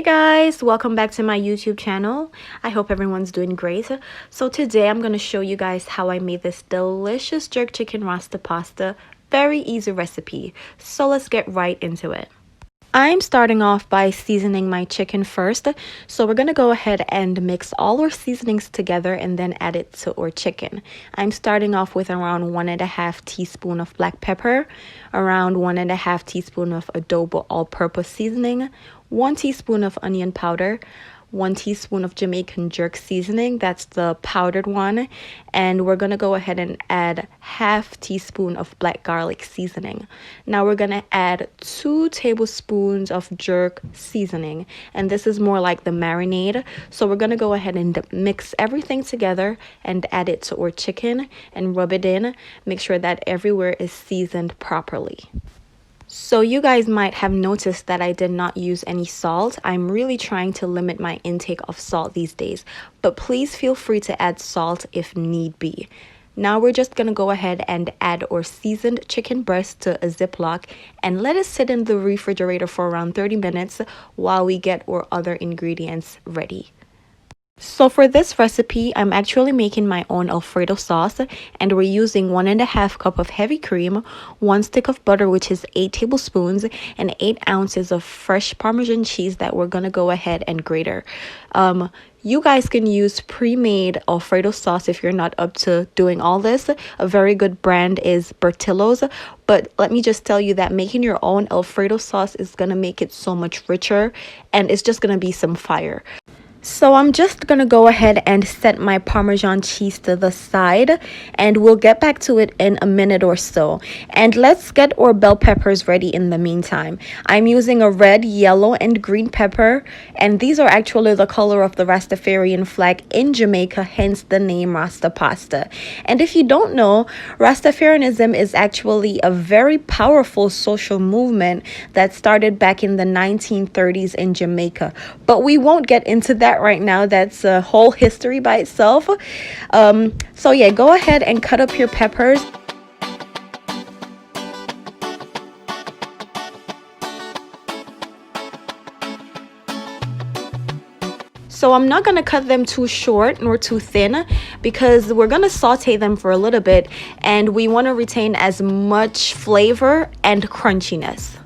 Hey guys, welcome back to my YouTube channel. I hope everyone's doing great. So today I'm going to show you guys how I made this delicious jerk chicken rasta pasta. Very easy recipe. So let's get right into it. I'm starting off by seasoning my chicken first. So we're going to go ahead and mix all our seasonings together and then add it to our chicken. I'm starting off with around 1.5 teaspoon of black pepper, around 1.5 teaspoon of adobo all-purpose seasoning, 1 teaspoon of onion powder, 1 teaspoon of Jamaican jerk seasoning, that's the powdered one, and we're gonna go ahead and add half teaspoon of black garlic seasoning. Now we're gonna add 2 tablespoons of jerk seasoning, and this is more like the marinade. So we're gonna go ahead and mix everything together and add it to our chicken and rub it in. Make sure that everywhere is seasoned properly. So you guys might have noticed that I did not use any salt. I'm really trying to limit my intake of salt these days, but please feel free to add salt if need be. Now we're just gonna go ahead and add our seasoned chicken breast to a Ziploc and let it sit in the refrigerator for around 30 minutes while we get our other ingredients ready. So for this recipe, I'm actually making my own Alfredo sauce, and we're using 1.5 cup of heavy cream, 1 stick of butter, which is 8 tablespoons, and 8 ounces of fresh Parmesan cheese that we're gonna go ahead and grate. You guys can use pre-made Alfredo sauce if you're not up to doing all this. A very good brand is Bertillo's, but let me just tell you that making your own Alfredo sauce is gonna make it so much richer, and it's just gonna be some fire. So I'm just gonna go ahead and set my Parmesan cheese to the side, and we'll get back to it in a minute or so. And let's get our bell peppers ready in the meantime. I'm using a red, yellow, and green pepper, and these are actually the color of the Rastafarian flag in Jamaica, hence the name Rasta Pasta. And if you don't know, Rastafarianism is actually a very powerful social movement that started back in the 1930s in Jamaica. But we won't get into that right now. That's a whole history by itself. So yeah, go ahead and cut up your peppers. So I'm not going to cut them too short nor too thin because we're going to saute them for a little bit, and we want to retain as much flavor and crunchiness.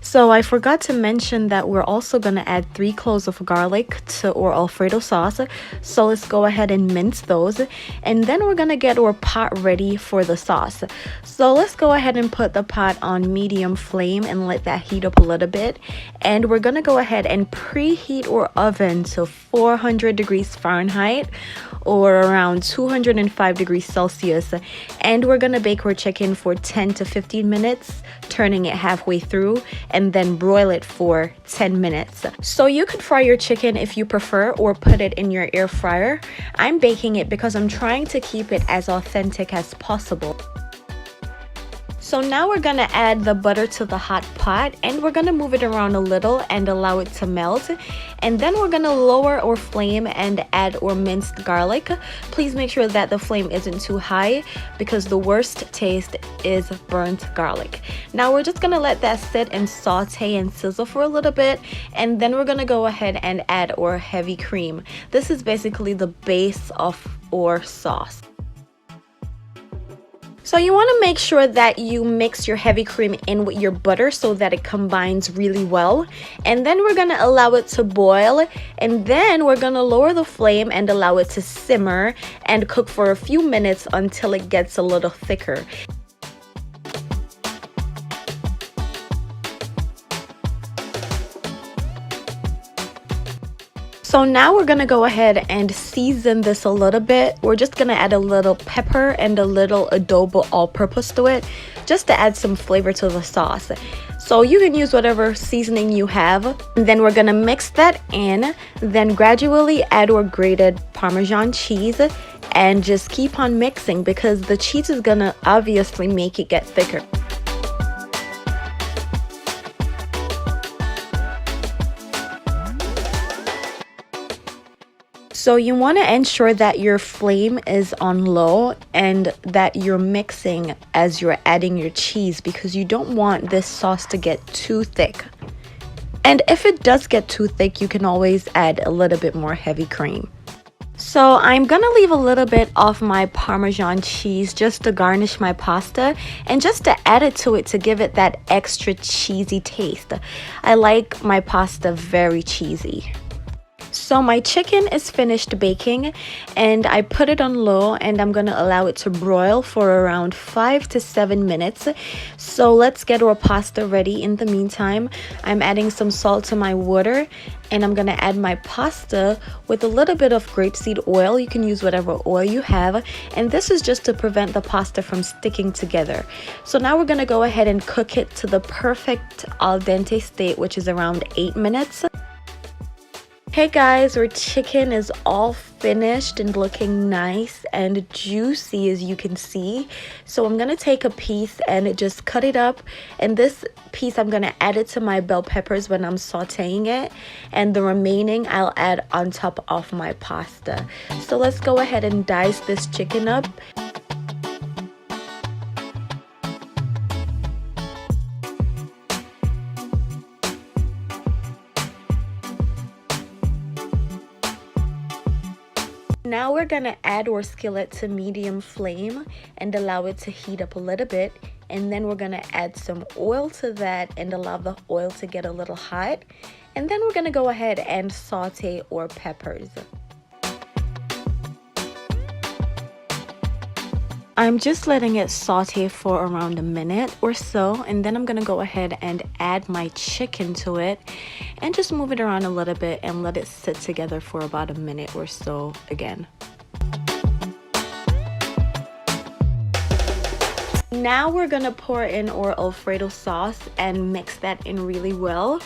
So I forgot to mention that we're also going to add 3 cloves of garlic to our Alfredo sauce. So let's go ahead and mince those. And then we're going to get our pot ready for the sauce. So let's go ahead and put the pot on medium flame and let that heat up a little bit. And we're going to go ahead and preheat our oven to 400 degrees Fahrenheit or around 205 degrees Celsius. And we're going to bake our chicken for 10 to 15 minutes, turning it halfway through, and then broil it for 10 minutes. So you could fry your chicken if you prefer, or put it in your air fryer. I'm baking it because I'm trying to keep it as authentic as possible. So now we're gonna add the butter to the hot pot, and we're gonna move it around a little and allow it to melt. And then we're gonna lower our flame and add our minced garlic. Please make sure that the flame isn't too high because the worst taste is burnt garlic. Now we're just gonna let that sit and saute and sizzle for a little bit, and then we're gonna go ahead and add our heavy cream. This is basically the base of our sauce. So you want to make sure that you mix your heavy cream in with your butter so that it combines really well. And then we're going to allow it to boil, and then we're going to lower the flame and allow it to simmer and cook for a few minutes until it gets a little thicker. So now we're gonna go ahead and season this a little bit. We're just gonna add a little pepper and a little adobo all-purpose to it, just to add some flavor to the sauce. So you can use whatever seasoning you have. And then we're gonna mix that in, then gradually add our grated Parmesan cheese, and just keep on mixing because the cheese is gonna obviously make it get thicker. So you want to ensure that your flame is on low and that you're mixing as you're adding your cheese, because you don't want this sauce to get too thick. And if it does get too thick, you can always add a little bit more heavy cream. So I'm gonna leave a little bit of my Parmesan cheese just to garnish my pasta and just to add it to it to give it that extra cheesy taste. I like my pasta very cheesy. So my chicken is finished baking and I put it on low and I'm gonna allow it to broil for around 5 to 7 minutes. So let's get our pasta ready. In the meantime, I'm adding some salt to my water and I'm gonna add my pasta with a little bit of grapeseed oil. You can use whatever oil you have, and this is just to prevent the pasta from sticking together. So now we're gonna go ahead and cook it to the perfect al dente state, which is around 8 minutes. Hey guys, our chicken is all finished and looking nice and juicy, as you can see. So I'm gonna take a piece and just cut it up, and this piece I'm gonna add it to my bell peppers when I'm sauteing it, and the remaining I'll add on top of my pasta. So let's go ahead and dice this chicken up. Now we're gonna add our skillet to medium flame and allow it to heat up a little bit, and then we're gonna add some oil to that and allow the oil to get a little hot, and then we're gonna go ahead and saute our peppers. I'm just letting it saute for around a minute or so, and then I'm gonna go ahead and add my chicken to it and just move it around a little bit and let it sit together for about a minute or so again. Now we're gonna pour in our Alfredo sauce and mix that in really well.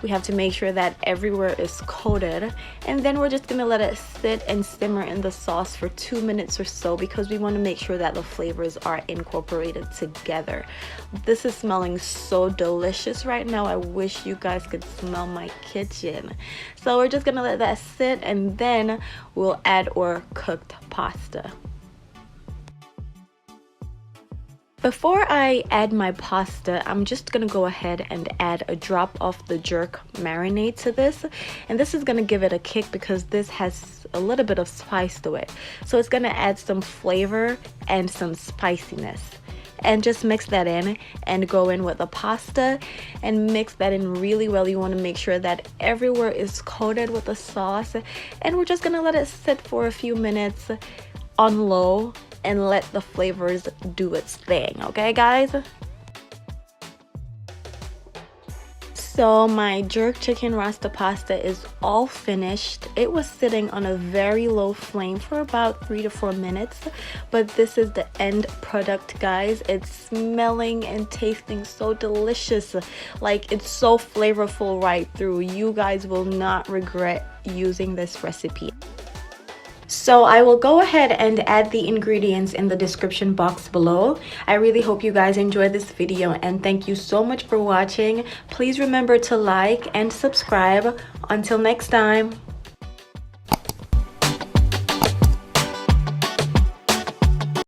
We have to make sure that everywhere is coated, and then we're just gonna let it sit and simmer in the sauce for 2 minutes or so, because we want to make sure that the flavors are incorporated together. This is smelling so delicious right now. I wish you guys could smell my kitchen. So we're just gonna let that sit, and then we'll add our cooked pasta. Before I add my pasta, I'm just gonna go ahead and add a drop of the jerk marinade to this, and this is gonna give it a kick because this has a little bit of spice to it. So it's gonna add some flavor and some spiciness. And just mix that in and go in with the pasta and mix that in really well. You want to make sure that everywhere is coated with the sauce, and we're just gonna let it sit for a few minutes on low and let the flavors do its thing. Okay guys, so my jerk chicken rasta pasta is all finished. It was sitting on a very low flame for about 3 to 4 minutes, but this is the end product, guys. It's smelling and tasting so delicious. Like, it's so flavorful right through. You guys will not regret using this recipe. So I will go ahead and add the ingredients in the description box below. I really hope you guys enjoyed this video, and thank you so much for watching. Please remember to like and subscribe. Until next time.